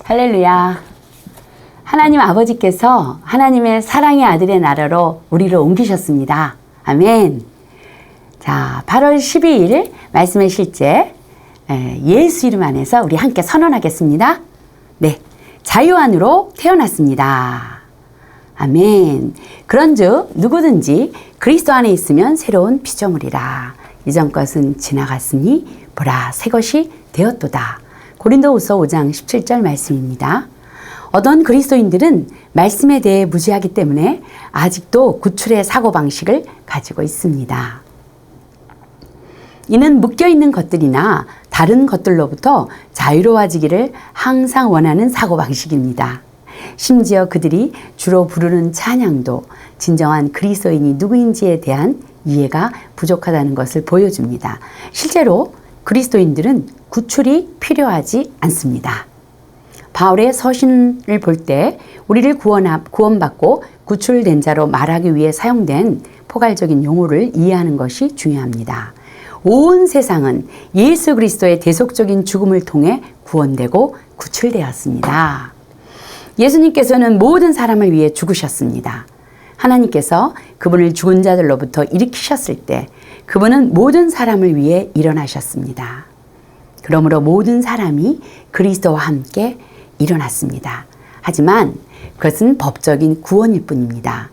할렐루야. 하나님 아버지께서 하나님의 사랑의 아들의 나라로 우리를 옮기셨습니다. 아멘. 자, 8월 12일 말씀의 실제 예수 이름 안에서 우리 함께 선언하겠습니다. 네, 자유 안으로 태어났습니다. 아멘. 그런즉 누구든지 그리스도 안에 있으면 새로운 피조물이라. 이전 것은 지나갔으니 보라 새 것이 되었도다. 고린도후서 5장 17절 말씀입니다. 어떤 그리스도인들은 말씀에 대해 무지하기 때문에 아직도 구출의 사고방식을 가지고 있습니다. 이는 묶여있는 것들이나 다른 것들로부터 자유로워지기를 항상 원하는 사고방식입니다. 심지어 그들이 주로 부르는 찬양도 진정한 그리스도인이 누구인지에 대한 이해가 부족하다는 것을 보여줍니다. 실제로 그리스도인들은 구출이 필요하지 않습니다. 바울의 서신을 볼 때 우리를 구원받고 구출된 자로 말하기 위해 사용된 포괄적인 용어를 이해하는 것이 중요합니다. 온 세상은 예수 그리스도의 대속적인 죽음을 통해 구원되고 구출되었습니다. 예수님께서는 모든 사람을 위해 죽으셨습니다. 하나님께서 그분을 죽은 자들로부터 일으키셨을 때 그분은 모든 사람을 위해 일어나셨습니다. 그러므로 모든 사람이 그리스도와 함께 일어났습니다. 하지만 그것은 법적인 구원일 뿐입니다.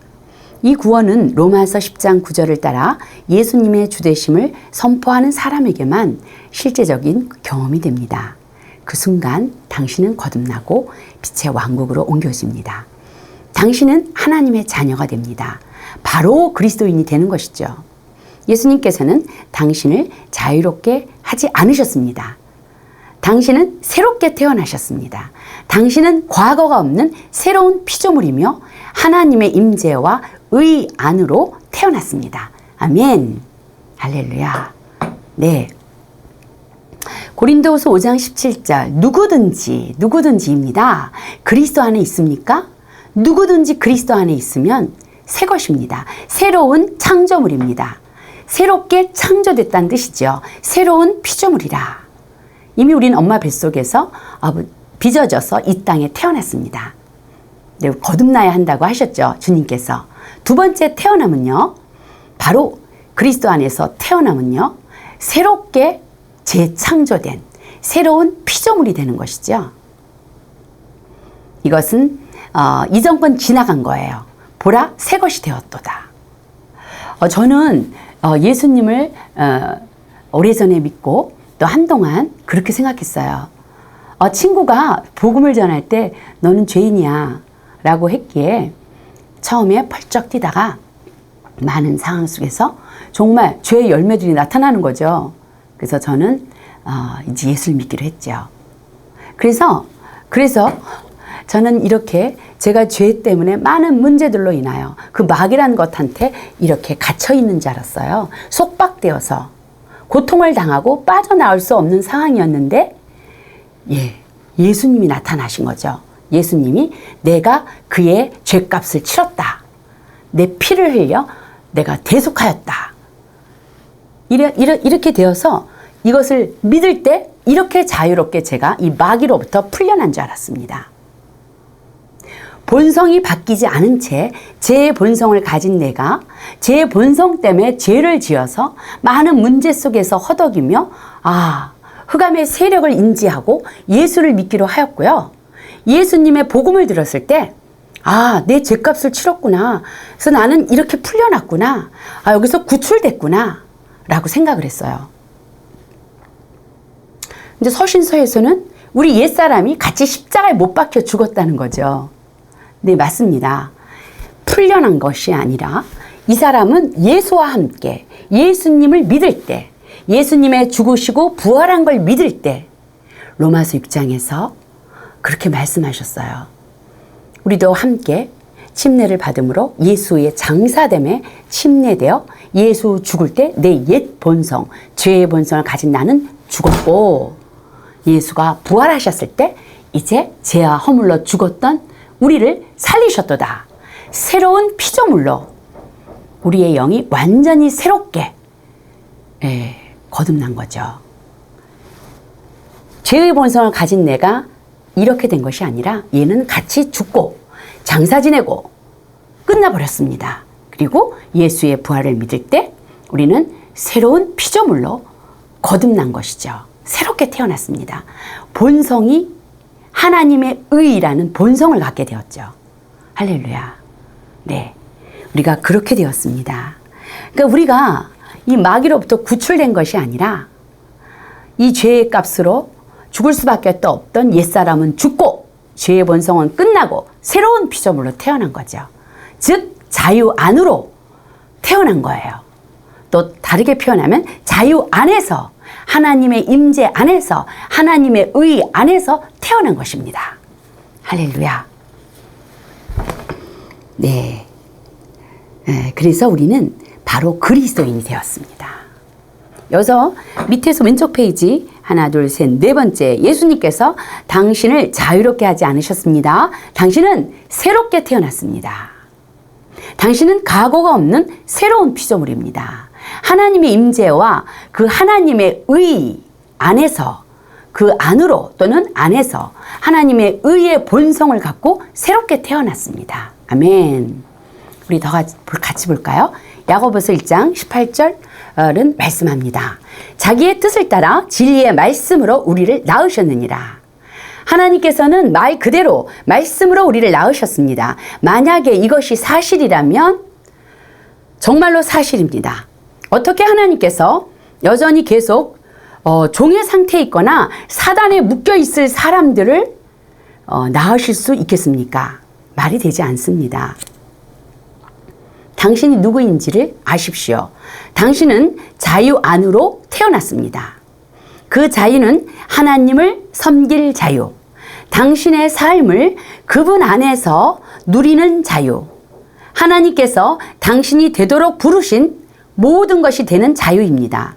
이 구원은 로마서 10장 9절을 따라 예수님의 주되심을 선포하는 사람에게만 실제적인 경험이 됩니다. 그 순간 당신은 거듭나고 빛의 왕국으로 옮겨집니다. 당신은 하나님의 자녀가 됩니다. 바로 그리스도인이 되는 것이죠. 예수님께서는 당신을 자유롭게 하지 않으셨습니다. 당신은 새롭게 태어나셨습니다. 당신은 과거가 없는 새로운 피조물이며 하나님의 임재와 의 안으로 태어났습니다. 아멘. 할렐루야. 네. 고린도후서 5장 17절 누구든지입니다. 그리스도 안에 있습니까? 누구든지 그리스도 안에 있으면 새 것입니다. 새로운 창조물입니다. 새롭게 창조됐다는 뜻이죠. 새로운 피조물이라. 이미 우리는 엄마 뱃속에서 빚어져서 이 땅에 태어났습니다. 네, 거듭나야 한다고 하셨죠. 주님께서. 두 번째 태어남은요. 바로 그리스도 안에서 태어남은요. 새롭게 재창조된 새로운 피조물이 되는 것이죠. 이것은 이전 건 지나간 거예요. 보라 새 것이 되었도다. 저는 예수님을 오래전에 믿고 또 한동안 그렇게 생각했어요. 친구가 복음을 전할 때 너는 죄인이야 라고 했기에 처음에 펄쩍 뛰다가 많은 상황 속에서 정말 죄의 열매들이 나타나는 거죠. 그래서 저는 이제 예수를 믿기로 했죠. 그래서 저는 이렇게 제가 죄 때문에 많은 문제들로 인하여 그 마귀라는 것한테 이렇게 갇혀 있는 줄 알았어요. 속박되어서 고통을 당하고 빠져나올 수 없는 상황이었는데 예수님이 나타나신 거죠. 예수님이 내가 그의 죄값을 치렀다. 내 피를 흘려 내가 대속하였다. 이렇게 되어서 이것을 믿을 때 이렇게 자유롭게 제가 이 마귀로부터 풀려난 줄 알았습니다. 본성이 바뀌지 않은 채 제 본성을 가진 내가 제 본성 때문에 죄를 지어서 많은 문제 속에서 허덕이며 흑암의 세력을 인지하고 예수를 믿기로 하였고요. 예수님의 복음을 들었을 때 내 죄값을 치렀구나. 그래서 나는 이렇게 풀려났구나. 여기서 구출됐구나 라고 생각을 했어요. 근데 서신서에서는 우리 옛사람이 같이 십자가에 못 박혀 죽었다는 거죠. 네, 맞습니다. 풀려난 것이 아니라 이 사람은 예수와 함께 예수님을 믿을 때, 예수님의 죽으시고 부활한 걸 믿을 때 로마서 6장에서 그렇게 말씀하셨어요. 우리도 함께 침례를 받음으로 예수의 장사됨에 침례되어 예수 죽을 때 내 옛 본성, 죄의 본성을 가진 나는 죽었고 예수가 부활하셨을 때 이제 죄와 허물로 죽었던 우리를 살리셨도다. 새로운 피조물로 우리의 영이 완전히 새롭게 거듭난 거죠. 죄의 본성을 가진 내가 이렇게 된 것이 아니라 얘는 같이 죽고 장사 지내고 끝나버렸습니다. 그리고 예수의 부활을 믿을 때 우리는 새로운 피조물로 거듭난 것이죠. 새롭게 태어났습니다. 본성이 하나님의 의라는 본성을 갖게 되었죠. 할렐루야. 네, 우리가 그렇게 되었습니다. 그러니까 우리가 이 마귀로부터 구출된 것이 아니라 이 죄의 값으로 죽을 수밖에 없던 옛사람은 죽고 죄의 본성은 끝나고 새로운 피조물로 태어난 거죠. 즉 자유 안으로 태어난 거예요. 또 다르게 표현하면 자유 안에서, 하나님의 임재 안에서, 하나님의 의 안에서 태어난 것입니다. 할렐루야. 네. 그래서 우리는 바로 그리스도인이 되었습니다. 여기서 밑에서 왼쪽 페이지 하나, 둘, 셋, 네 번째, 예수님께서 당신을 자유롭게 하지 않으셨습니다. 당신은 새롭게 태어났습니다. 당신은 과거가 없는 새로운 피조물입니다. 하나님의 임재와 그 하나님의 의 안에서, 그 안으로 또는 안에서 하나님의 의의 본성을 갖고 새롭게 태어났습니다. 아멘. 우리 더 같이 볼까요? 야고보서 1장 18절은 말씀합니다. 자기의 뜻을 따라 진리의 말씀으로 우리를 낳으셨느니라. 하나님께서는 말 그대로 말씀으로 우리를 낳으셨습니다. 만약에 이것이 사실이라면 정말로 사실입니다. 어떻게 하나님께서 여전히 계속 종의 상태에 있거나 사단에 묶여 있을 사람들을 낳으실 수 있겠습니까? 말이 되지 않습니다. 당신이 누구인지를 아십시오. 당신은 자유 안으로 태어났습니다. 그 자유는 하나님을 섬길 자유, 당신의 삶을 그분 안에서 누리는 자유, 하나님께서 당신이 되도록 부르신 모든 것이 되는 자유입니다.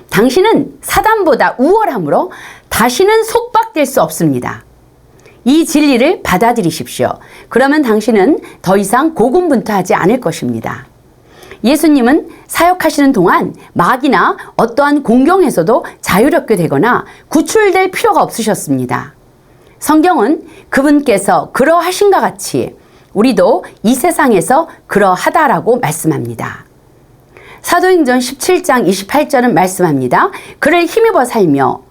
당신은 사단보다 우월함으로 다시는 속박될 수 없습니다. 이 진리를 받아들이십시오. 그러면 당신은 더 이상 고군분투하지 않을 것입니다. 예수님은 사역하시는 동안 마귀나 어떠한 공경에서도 자유롭게 되거나 구출될 필요가 없으셨습니다. 성경은 그분께서 그러하신과 같이 우리도 이 세상에서 그러하다라고 말씀합니다. 사도행전 17장 28절은 말씀합니다. 그를 힘입어 살며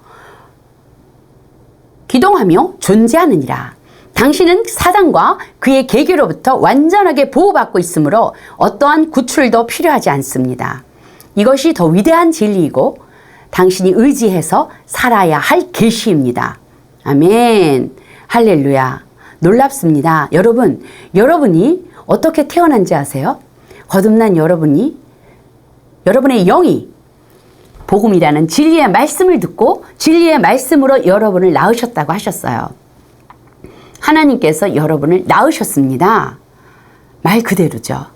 기동하며 존재하느니라. 당신은 사단과 그의 계계로부터 완전하게 보호받고 있으므로 어떠한 구출도 필요하지 않습니다. 이것이 더 위대한 진리이고 당신이 의지해서 살아야 할 계시입니다. 아멘. 할렐루야. 놀랍습니다. 여러분이 어떻게 태어난지 아세요? 거듭난 여러분의 영이 복음이라는 진리의 말씀을 듣고 진리의 말씀으로 여러분을 낳으셨다고 하셨어요. 하나님께서 여러분을 낳으셨습니다. 말 그대로죠.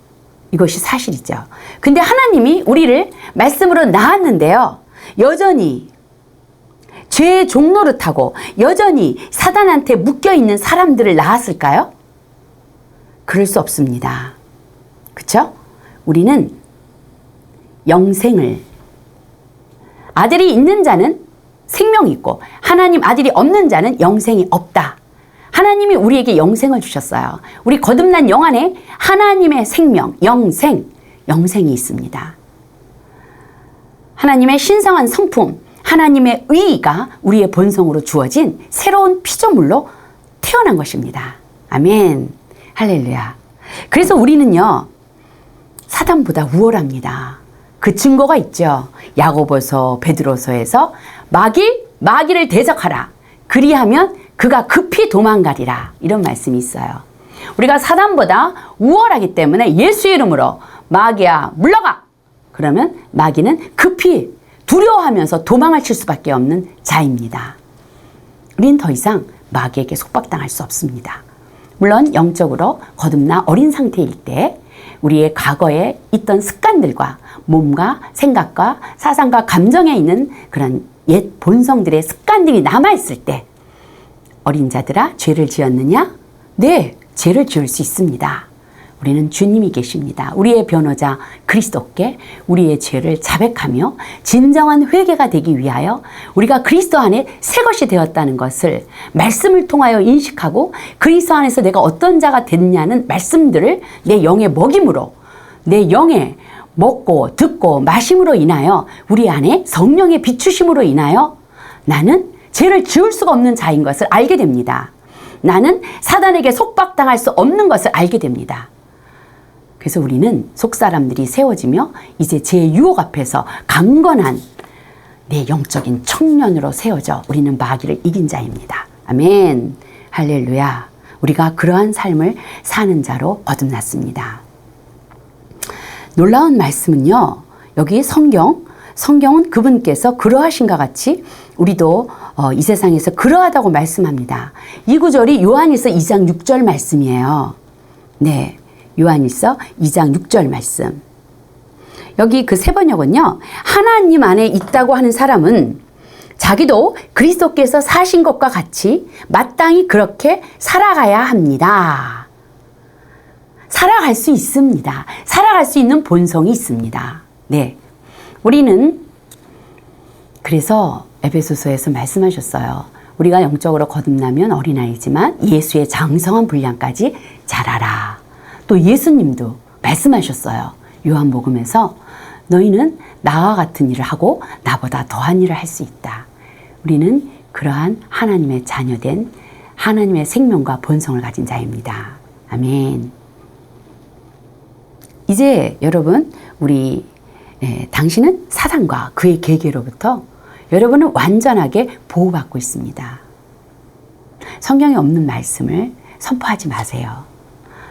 이것이 사실이죠. 근데 하나님이 우리를 말씀으로 낳았는데요. 여전히 죄의 종노릇하고 여전히 사단한테 묶여있는 사람들을 낳았을까요? 그럴 수 없습니다. 그렇죠? 우리는 영생을, 아들이 있는 자는 생명이 있고 하나님 아들이 없는 자는 영생이 없다. 하나님이 우리에게 영생을 주셨어요. 우리 거듭난 영 안에 하나님의 생명, 영생이 있습니다. 하나님의 신성한 성품, 하나님의 의의가 우리의 본성으로 주어진 새로운 피조물로 태어난 것입니다. 아멘. 할렐루야. 그래서 우리는요, 사단보다 우월합니다. 그 증거가 있죠. 야고보서, 베드로서에서 마귀를 대적하라. 그리하면 그가 급히 도망가리라. 이런 말씀이 있어요. 우리가 사단보다 우월하기 때문에 예수 이름으로 마귀야 물러가. 그러면 마귀는 급히 두려워하면서 도망을 칠 수밖에 없는 자입니다. 우린 더 이상 마귀에게 속박당할 수 없습니다. 물론 영적으로 거듭나 어린 상태일 때 우리의 과거에 있던 습관들과 몸과 생각과 사상과 감정에 있는 그런 옛 본성들의 습관들이 남아있을 때 어린 자들아 죄를 지었느냐? 네, 죄를 지을 수 있습니다. 우리는 주님이 계십니다. 우리의 변호자 그리스도께 우리의 죄를 자백하며 진정한 회개가 되기 위하여 우리가 그리스도 안에 새 것이 되었다는 것을 말씀을 통하여 인식하고 그리스도 안에서 내가 어떤 자가 됐냐는 말씀들을 내 영의 먹임으로, 내 영의 먹고 듣고 마심으로 인하여 우리 안에 성령의 비추심으로 인하여 나는 죄를 지을 수가 없는 자인 것을 알게 됩니다. 나는 사단에게 속박당할 수 없는 것을 알게 됩니다. 그래서 우리는 속사람들이 세워지며 이제 제 유혹 앞에서 강건한 내 영적인 청년으로 세워져 우리는 마귀를 이긴 자입니다. 아멘. 할렐루야. 우리가 그러한 삶을 사는 자로 거듭났습니다. 놀라운 말씀은요, 여기 성경은 그분께서 그러하신가 같이 우리도 이 세상에서 그러하다고 말씀합니다. 이 구절이 요한일서 2장 6절 말씀이에요. 네, 요한일서 2장 6절 말씀. 여기 그 세 번역은요, 하나님 안에 있다고 하는 사람은 자기도 그리스도께서 사신 것과 같이 마땅히 그렇게 살아가야 합니다. 살아갈 수 있습니다. 살아갈 수 있는 본성이 있습니다. 네, 우리는 그래서 에베소서에서 말씀하셨어요. 우리가 영적으로 거듭나면 어린아이지만 예수의 장성한 분량까지 자라라. 또 예수님도 말씀하셨어요. 요한복음에서 너희는 나와 같은 일을 하고 나보다 더한 일을 할 수 있다. 우리는 그러한 하나님의 자녀된 하나님의 생명과 본성을 가진 자입니다. 아멘. 이제 여러분, 당신은 사단과 그의 계계로부터 여러분은 완전하게 보호받고 있습니다. 성경에 없는 말씀을 선포하지 마세요.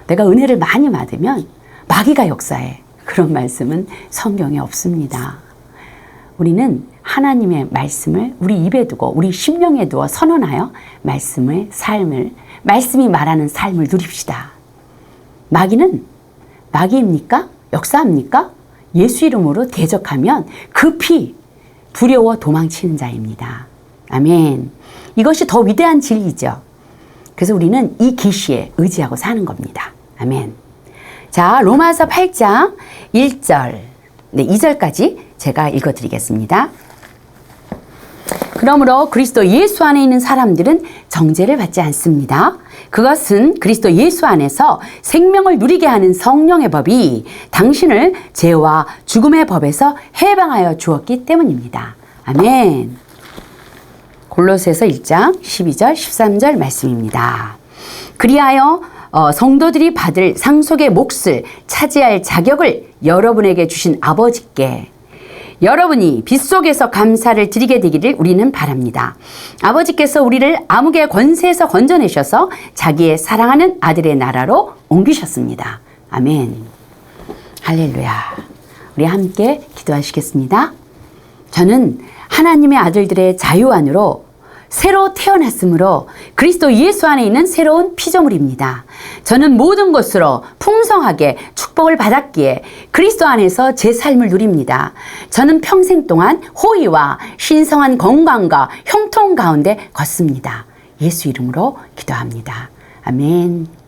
내가 은혜를 많이 받으면 마귀가 역사해. 그런 말씀은 성경에 없습니다. 우리는 하나님의 말씀을 우리 입에 두고 우리 심령에 두어 선언하여 말씀이 말하는 삶을 누립시다. 마귀입니까? 역사합니까? 예수 이름으로 대적하면 급히 두려워 도망치는 자입니다. 아멘. 이것이 더 위대한 진리죠. 그래서 우리는 이 계시에 의지하고 사는 겁니다. 아멘. 자, 로마서 8장 1절, 2절까지 제가 읽어드리겠습니다. 그러므로 그리스도 예수 안에 있는 사람들은 정죄를 받지 않습니다. 그것은 그리스도 예수 안에서 생명을 누리게 하는 성령의 법이 당신을 죄와 죽음의 법에서 해방하여 주었기 때문입니다. 아멘. 골로새서 1장 12절 13절 말씀입니다. 그리하여 성도들이 받을 상속의 몫을 차지할 자격을 여러분에게 주신 아버지께 여러분이 빗속에서 감사를 드리게 되기를 우리는 바랍니다. 아버지께서 우리를 암흑의 권세에서 건져내셔서 자기의 사랑하는 아들의 나라로 옮기셨습니다. 아멘. 할렐루야. 우리 함께 기도하시겠습니다. 저는 하나님의 아들들의 자유 안으로 새로 태어났으므로 그리스도 예수 안에 있는 새로운 피조물입니다. 저는 모든 것으로 풍성하게 축복을 받았기에 그리스도 안에서 제 삶을 누립니다. 저는 평생 동안 호의와 신성한 건강과 형통 가운데 걷습니다. 예수 이름으로 기도합니다. 아멘.